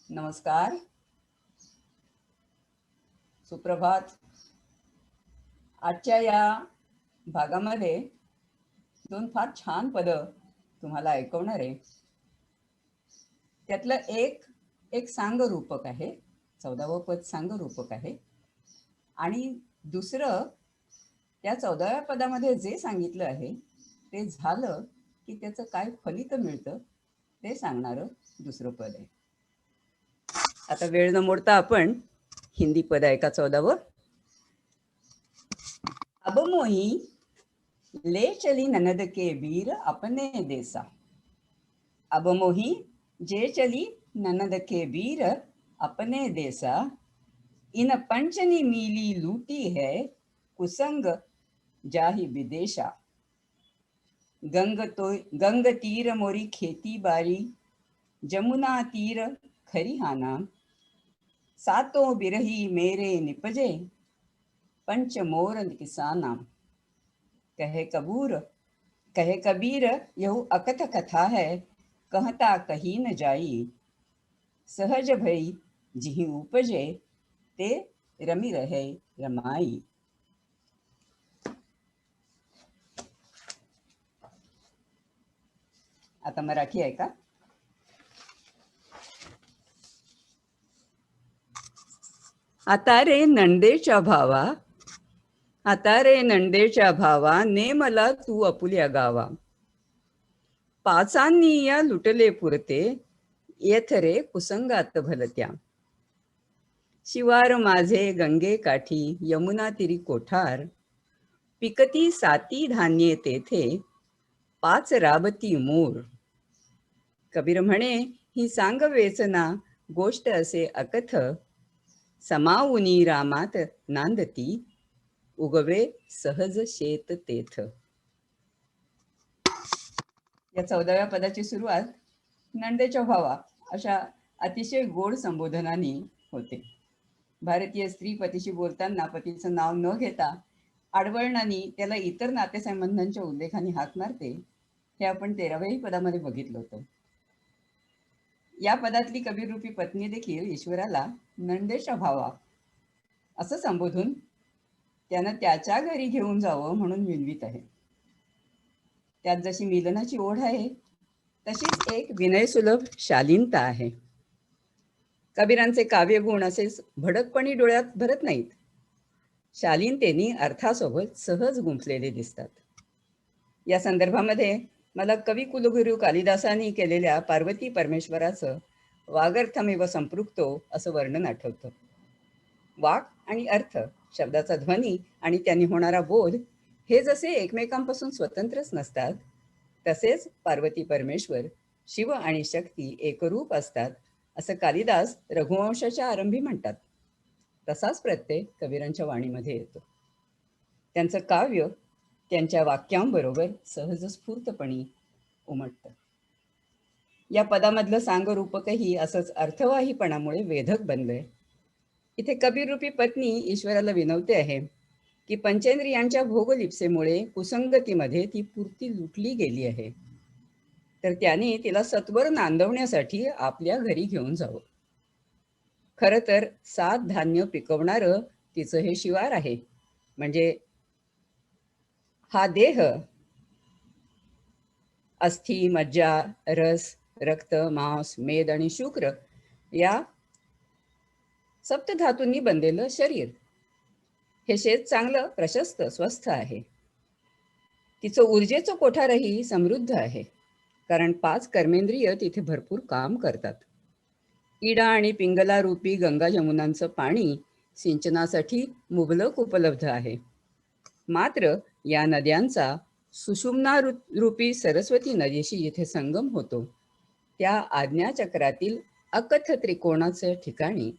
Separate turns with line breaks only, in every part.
नमस्कार, सुप्रभात. आजच्या या भागामध्ये दोन फार छान पदं तुम्हाला ऐकवणार आहे. त्यातलं एक एक सांगरूपक आहे, 14वं पद सांगरूपक आहे. आणि दुसरं त्या 14व्या पदामध्ये जे सांगितलं आहे ते झालं की त्याचं काय फलित मिळतं ते सांगणारं दुसरं पद आहे. आता वेळ न मोडता आपण हिंदी पद ऐका 14वं. अब मोही ले चली ननद के वीर अपने देसा. अब मोही जे चली ननद के वीर अपने देसा. इन पंचनी मीली लूटी है कुसंग जाहि विदेशा. गंग तीर मोरी खेती बारी, जमुना तीर खरिहाना. सातों बिरही मेरे निपजे, पंच मोर किसाना. कहे कबूर कहे कबीर यहु अकथ कथा है, कहता कही न जाई. सहज भई जिहि उपजे, ते रमी रहे रमाई. आता मराठी आहे का? आता रे नंदेच्या भावा, आता रे नंदेच्या भावा, ने मला तू आपुल्या गावा. पाचांनी या लुटले पुरते, येथ रे कुसंगात भलत्या. शिवार माझे गंगे काठी, यमुना तिरी कोठार. पिकती साती धान्ये तेथे, पाच राबती मोर. कबीर म्हणे ही सांग वेचना, गोष्ट असे अकथ. समाऊनी रामात नांदती, उगवे सहज शेत तेथ. या 14व्या पदाची सुरुवात नंदेच्या भावा अशा अतिशय गोड संबोधनाने होते. भारतीय स्त्री पतीशी बोलताना पतीचं नाव न घेता आडवळणाने त्याला इतर नातेसंबंधांच्या उल्लेखाने हाक मारते, हे आपण 13व्याही पदामध्ये बघितलं होतं. या पदातली कबीररूपी पत्नी देखील ईश्वराला नंदेच्या भावा असं संबोधून त्यानं त्याच्या घरी घेऊन जावं म्हणून विनवीत आहे. त्यात जशी मिलनाची ओढ आहे तशीच एक विनयसुलभ शालीनता आहे. कबीरांचे काव्यगुण असेच भडकपणी डोळ्यात भरत नाहीत, शालीनतेने अर्थासोबत सहज गुंफलेले दिसतात. या संदर्भामध्ये मला कवी कुलगुरू कालिदासांनी केलेल्या पार्वती परमेश्वराचं वागर्थमेव संपृक्तो असं वर्णन आठवतं. वाक आणि अर्थ, शब्दाचा ध्वनी आणि त्यांनी होणारा बोध हे जसे एकमेकांपासून स्वतंत्रच नसतात, तसेच पार्वती परमेश्वर, शिव आणि शक्ती एकरूप असतात असं कालिदास रघुवंशाच्या आरंभी म्हणतात. तसाच प्रत्यय कबीरांच्या वाणीमध्ये येतो. त्यांचं काव्य त्यांच्या वाक्यांबरोबर सहज स्फूर्तपणे उमटतं. या पदामधलं सांगरूपकही असंच अर्थवाहीपणामुळे वेधक बनलंय. इथे कबीररूपी पत्नी ईश्वराला विनवते आहे की पंचेंद्रियांच्या भोगलिप्सेमुळे कुसंगतीमध्ये ती पूर्ती लुटली गेली आहे, तर त्याने तिला सत्वर नांदवण्यासाठी आपल्या घरी घेऊन जावं. खरं तर 7 धान्य पिकवणारं तिचं हे शिवार आहे. म्हणजे हा देह अस्थि, मज्जा, रस, रक्त, मांस, मेद आणि शुक्र या सप्तधातूंनी बनलेलं शरीर. हे शेत चांगलं प्रशस्त स्वस्थ आहे. तिचं ऊर्जेचं कोठारही समृद्ध आहे, कारण 5 कर्मेंद्रिय तिथे भरपूर काम करतात. इडा आणि पिंगला रूपी गंगा जमुनांचं पाणी सिंचनासाठी मुबलक उपलब्ध आहे. मात्र या नद्यांचा सुषुम्ना रूपी सरस्वती नदीशी जिथे संगम होतो, त्या आज्ञाचक्रातील अकथ त्रिकोणाच्या ठिकाणी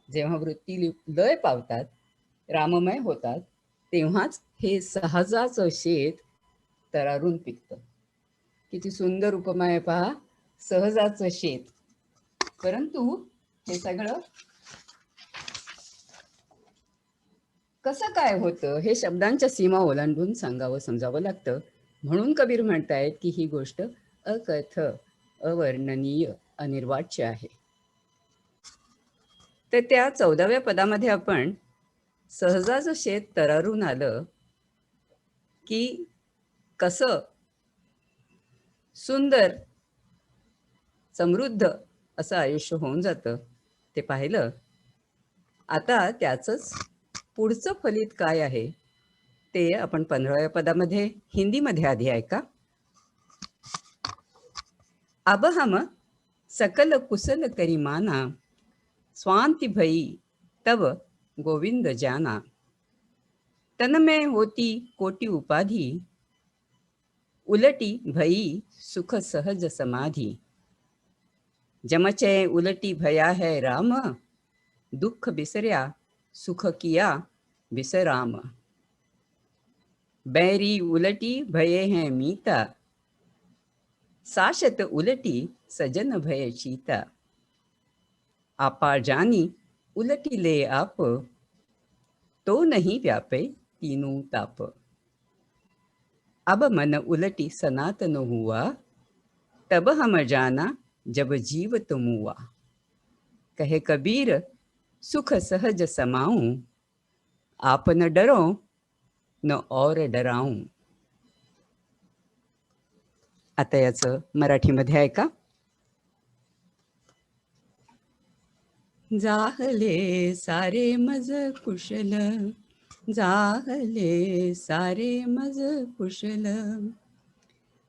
जेव्हा वृत्ती लय पावतात, राममय होतात, तेव्हाच हे सहजाचं शेत तरारून पिकतं. किती सुंदर उपमा आहे पहा, सहजाचं शेत. परंतु हे सगळं कसं काय होतं हे शब्दांच्या सीमा ओलांडून सांगावं समजावं लागतं. म्हणून कबीर म्हणतायत की ही गोष्ट अकथ, अवर्णनीय, अनिर्वाच्य आहे. तर त्या 14व्या पदामध्ये आपण सहजाचं शेत तरारून आलं की कसं सुंदर समृद्ध असं आयुष्य होऊन जातं ते पाहिलं. आता त्याचंच पुढचं फलित काय आहे ते आपण 15व्या पदामध्ये हिंदीमध्ये आधी ऐका. अब हम सकल कुशल करी माना, स्वांति भई तब गोविंद जाना, तन में होती कोटि उपाधि, उलटी भई सुख सहज समाधि, जमचे उलटी भया है राम, दुख बिसऱ्या सुख किया विसराम, बैरी उलटी भये हैं मीता, साशत उलटी सजन भय चीता, आपा जानी उलटी ले आप, तो नहीं व्यापे तीनों ताप, अब मन उलटी सनातन हुआ, तब हम जाना जब जीवत मुआ, कहे कबीर सुख सहज समाऊं, आप न डरो न और डराऊं. आता याचं मराठीमध्ये ऐका. जाहले सारे मज कुशल, जाहले सारे मज कुशल,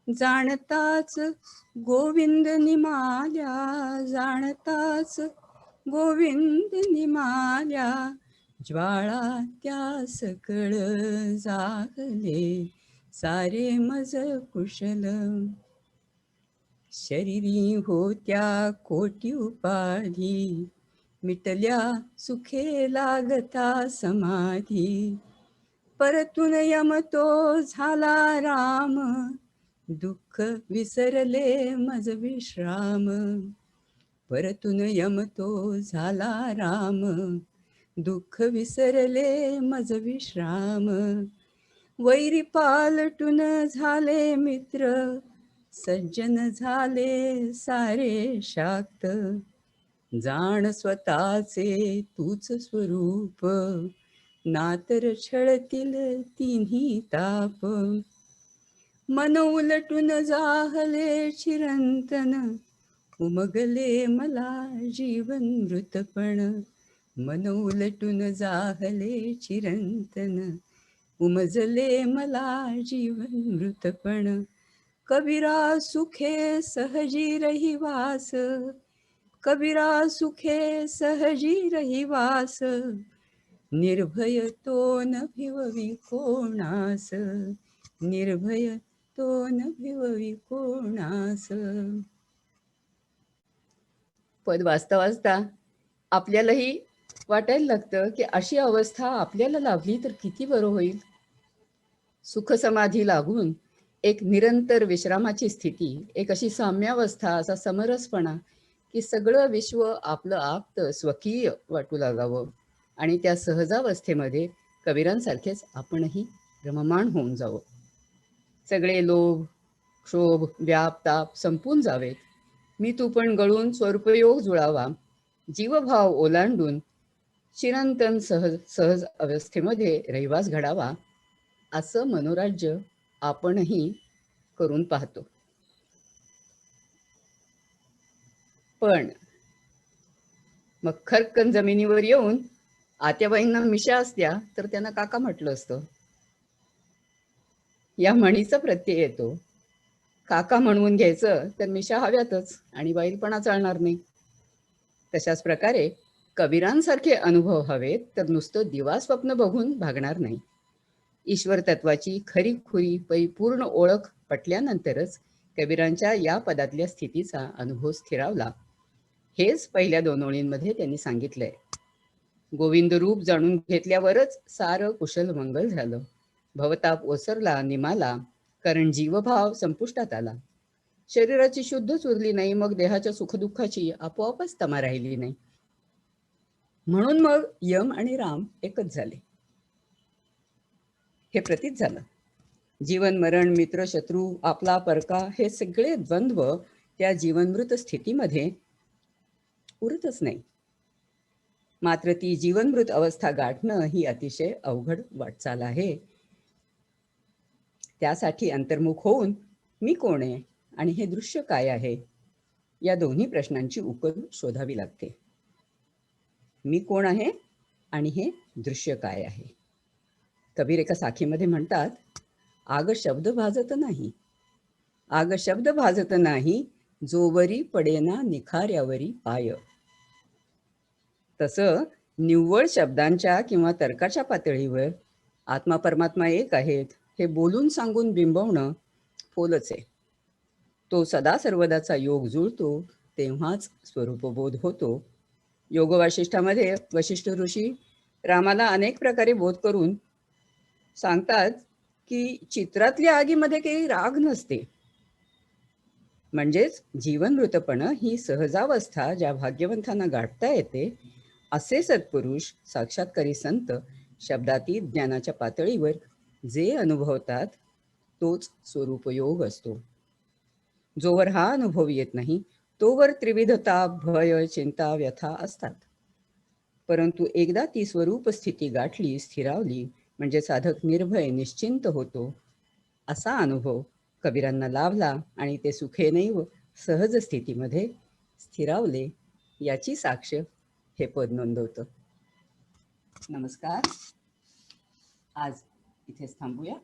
जाणताच गोविंद निमाल्या, जाणताच गोविंद निमाल्या, ज्वाळा त्या सकळ जाहले सारे मज कुशल, शरीरी होत्या कोटी उपाधी, मिटल्या सुखे लागता समाधी, परतून यमतो झाला राम, दुःख विसरले मज विश्राम, परतून यमतो झाला राम, दुःख विसरले मज विश्राम, वैरी पालटून झाले मित्र, सज्जन झाले सारे शाक्त, जाण स्वतःचे तूच स्वरूप, नातर छळतील तिन्ही ताप, मन उलटून जाहले चिरंतन, उमगले मला जीवन मृतपण, मन उलटून जाहले चिरंतन, उमजले मला जीवन मृतपण, कबीरा सुखे सहजी रहिवास, कबीरा सुखे सहजी रहिवास, निर्भय तो न भिववी कोणास, निर्भय तो न भिववी कोणास. पद वाचता वाचता आपल्यालाही वाटायला लागतं की अशी अवस्था आपल्याला लाभली तर किती बरं होईल. सुख समाधी लागून एक निरंतर विश्रामाची स्थिती, एक अशी साम्यावस्था, असा समरसपणा की सगळं विश्व आपलं आप्त स्वकीय वाटू लागावं आणि त्या सहजावस्थेमध्ये कबीरांसारखेच आपणही रममाण होऊन जावं. सगळे लोभ क्षोभ व्याप ताप संपून जावेत, मी तू पण गळून स्वरूपयोग जुळावा, जीवभाव ओलांडून चिरंतन सहज सहज अवस्थेमध्ये रहिवास घडावा, असं मनोराज्य आपणही करून पाहतो. पण मग खरकन जमिनीवर येऊन आत्याबाईंना मिशा असत्या तर त्यांना काका म्हटलं असतं. या म्हणीचा प्रत्यय येतो. काका म्हणून घ्यायचं तर मिशा हव्यातच आणि बाईलपणा चालणार नाही. तशाच प्रकारे कबीरांसारखे अनुभव हवेत तर नुसतं दिवा स्वप्न बघून भागणार नाही. ईश्वर तत्वाची खरी खुरी परिपूर्ण ओळख पटल्यानंतरच कबीरांच्या या पदातल्या स्थितीचा अनुभव स्थिरावला. हेच पहिल्या 2 ओळींमध्ये त्यांनी सांगितलंय. गोविंद रूप जाणून घेतल्यावरच सारं कुशल मंगल झालं. भवताप ओसरला निमाला, कारण जीवभाव संपुष्टात आला. शरीराची शुद्धच उरली नाही, मग देहाच्या सुखदुःखाची आपोआपच तमा राहिली नाही. म्हणून मग यम आणि राम एकच झाले. हे प्रतीत झालं. जीवन मरण मित्र शत्रू आपला परका हे सगळे द्वंद्व त्या जीवनमृत स्थितीमध्ये उरतच नाही. मात्र ती जीवनमृत अवस्था गाठणं ही अतिशय अवघड वाटचाल आहे. त्यासाठी अंतर्मुख होऊन मी कोण आहे आणि हे दृश्य काय आहे, या दोन्ही प्रश्नांची उकल शोधावी लागते. मी कोण आहे आणि हे दृश्य काय आहे. कबीर एका साखीमध्ये म्हणतात, आग शब्द भाजत नाही, आग शब्द भाजत नाही, जोवरी पडेना निखाऱ्यावरी पाय. तसं निव्वळ शब्दांच्या किंवा तर्काच्या पातळीवर आत्मा परमात्मा एक आहेत हे बोलून सांगून बिंबवणं फोलच आहे. तो सदा सर्वदाचा योग जुळतो तेव्हाच स्वरूपबोध होतो. योग वाशिष्ठामध्ये वशिष्ठ ऋषी रामाला अनेक प्रकारे बोध करून सांगतात की चित्रातल्या आगीमध्ये काही राग नसते. म्हणजेच जीवनमृतपणं ही सहजावस्था ज्या भाग्यवंतांना गाठता येते, असे सत्पुरुष साक्षात्कारी संत शब्दातीत ज्ञानाच्या पातळीवर जे अनुभवतात तोच स्वरूपयोग असतो. जोवर हा अनुभव येत नाही तोवर त्रिविधता, भय, चिंता, व्यथा असतात. परंतु एकदा ती स्वरूप स्थिती गाठली, स्थिरावली, म्हणजे साधक निर्भय निश्चिंत होतो. असा अनुभव कबीरांना लाभला आणि ते सुखेनैव सहज स्थितीमध्ये स्थिरावले, याची साक्ष हे पद नोंदवतं. नमस्कार. आज इथेच थांबूया.